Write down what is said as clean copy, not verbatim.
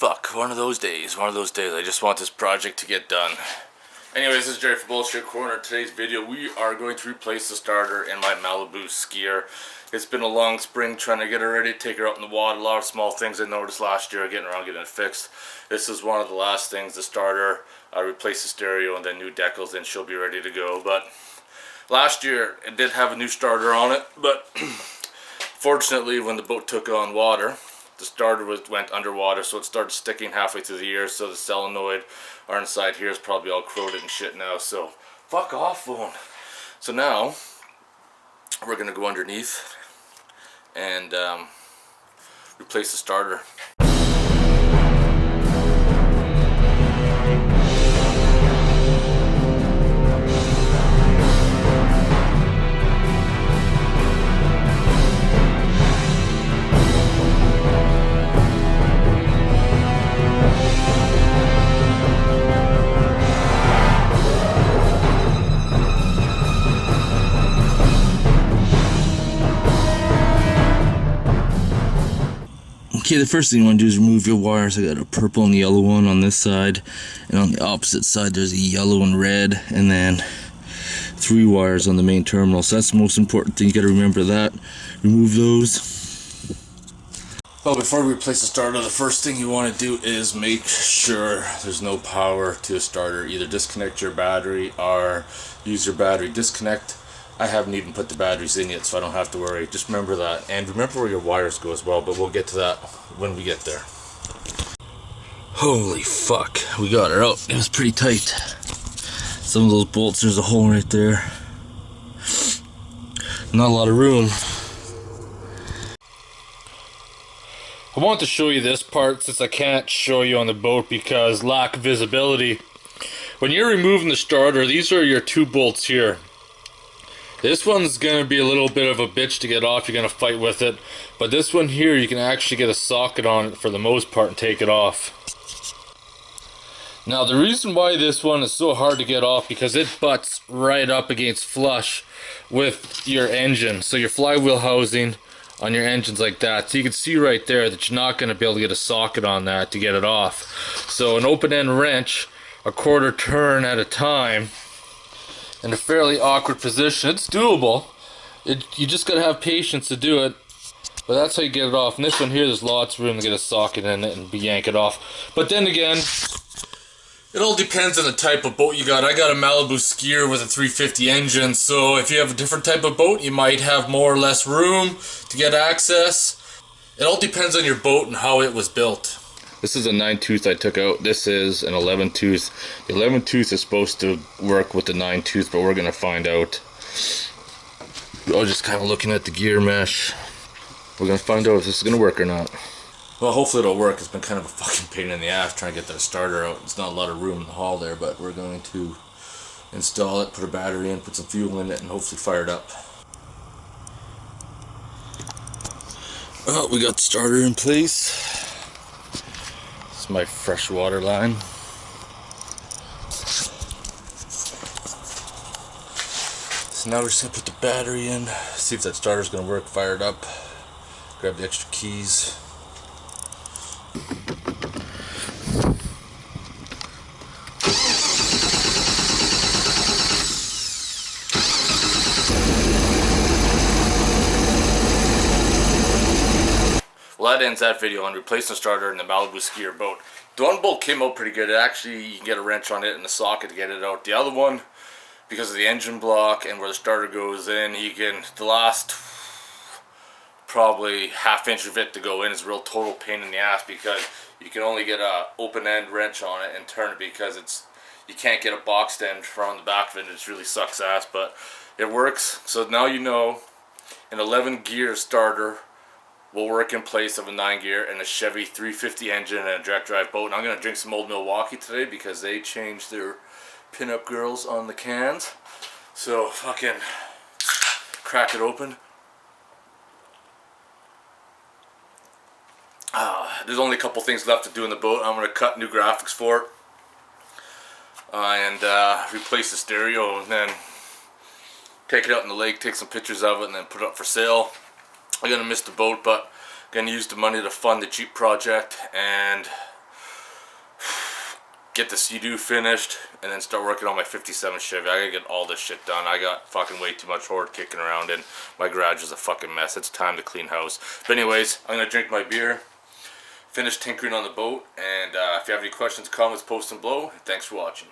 fuck, one of those days. I just want this project to get done. Anyways, this is Jerry from Bullshit Corner. Today's video, we are going to replace the starter in my Malibu Skier. It's been a long spring trying to get her ready, take her out in the water. A lot of small things I noticed last year, getting it fixed. This is one of the last things, the starter. I replaced the stereo and then new decals, and she'll be ready to go. But last year, it did have a new starter on it, but fortunately, when the boat took on water, the starter went underwater, so it started sticking halfway through the year. So the solenoid are inside here is probably all corroded and shit now. So fuck off, phone. So now we're gonna go underneath and replace the starter. Okay, the first thing you want to do is remove your wires. I got a purple and yellow one on this side, and on the opposite side there's a yellow and red, and then 3 wires on the main terminal. So that's the most important thing. You got to remember that. Remove those. Well, before we replace the starter, the first thing you want to do is make sure there's no power to the starter. Either disconnect your battery or use your battery disconnect. I haven't even put the batteries in yet, so I don't have to worry. Just remember that. And remember where your wires go as well, but we'll get to that when we get there. Holy fuck. We got her out. It was pretty tight. Some of those bolts, there's a hole right there. Not a lot of room. I want to show you this part since I can't show you on the boat because lack of visibility. When you're removing the starter, these are your 2 bolts here. This one's going to be a little bit of a bitch to get off. You're going to fight with it. But this one here, you can actually get a socket on it for the most part and take it off. Now, the reason why this one is so hard to get off because it butts right up against flush with your engine. So your flywheel housing on your engine's like that. So you can see right there that you're not going to be able to get a socket on that to get it off. So an open-end wrench, a 1/4 turn at a time, in a fairly awkward position. It's doable. You just gotta have patience to do it. But that's how you get it off. And this one here, there's lots of room to get a socket in it and yank it off. But then again, it all depends on the type of boat you got. I got a Malibu Skier with a 350 engine, so if you have a different type of boat, you might have more or less room to get access. It all depends on your boat and how it was built. This is a 9-tooth I took out. This is an 11-tooth. The 11-tooth is supposed to work with the 9-tooth, but we're going to find out. I was just kind of looking at the gear mesh. We're going to find out if this is going to work or not. Well, hopefully it'll work. It's been kind of a fucking pain in the ass trying to get that starter out. It's not a lot of room in the hall there, but we're going to install it, put a battery in, put some fuel in it, and hopefully fire it up. Well, we got the starter in place. It's my fresh water line. So now we're just gonna put the battery in, see if that starter's gonna work, fire it up, grab the extra keys. Well, that ends that video on replacing the starter in the Malibu Skier boat. The one bolt came out pretty good. Actually, you can get a wrench on it and a socket to get it out. The other one, because of the engine block and where the starter goes in, the last probably ½ inch of it to go in is a real total pain in the ass because you can only get a open-end wrench on it and turn it because you can't get a boxed end from the back of it. It just really sucks ass, but it works. So now you know an 11-gear starter will work in place of a 9-gear and a Chevy 350 engine and a direct drive boat. And I'm going to drink some Old Milwaukee today because they changed their pinup girls on the cans. So fucking crack it open. There's only a couple things left to do in the boat. I'm going to cut new graphics for it and replace the stereo, and then take it out in the lake, take some pictures of it, and then put it up for sale. I'm going to miss the boat, but I'm going to use the money to fund the Jeep project and get the Sea-Doo finished, and then start working on my 57 Chevy. I gotta get all this shit done. I got fucking way too much hoard kicking around, and my garage is a fucking mess. It's time to clean house. But anyways, I'm gonna drink my beer, finish tinkering on the boat, and if you have any questions, comments, post them below. Thanks for watching.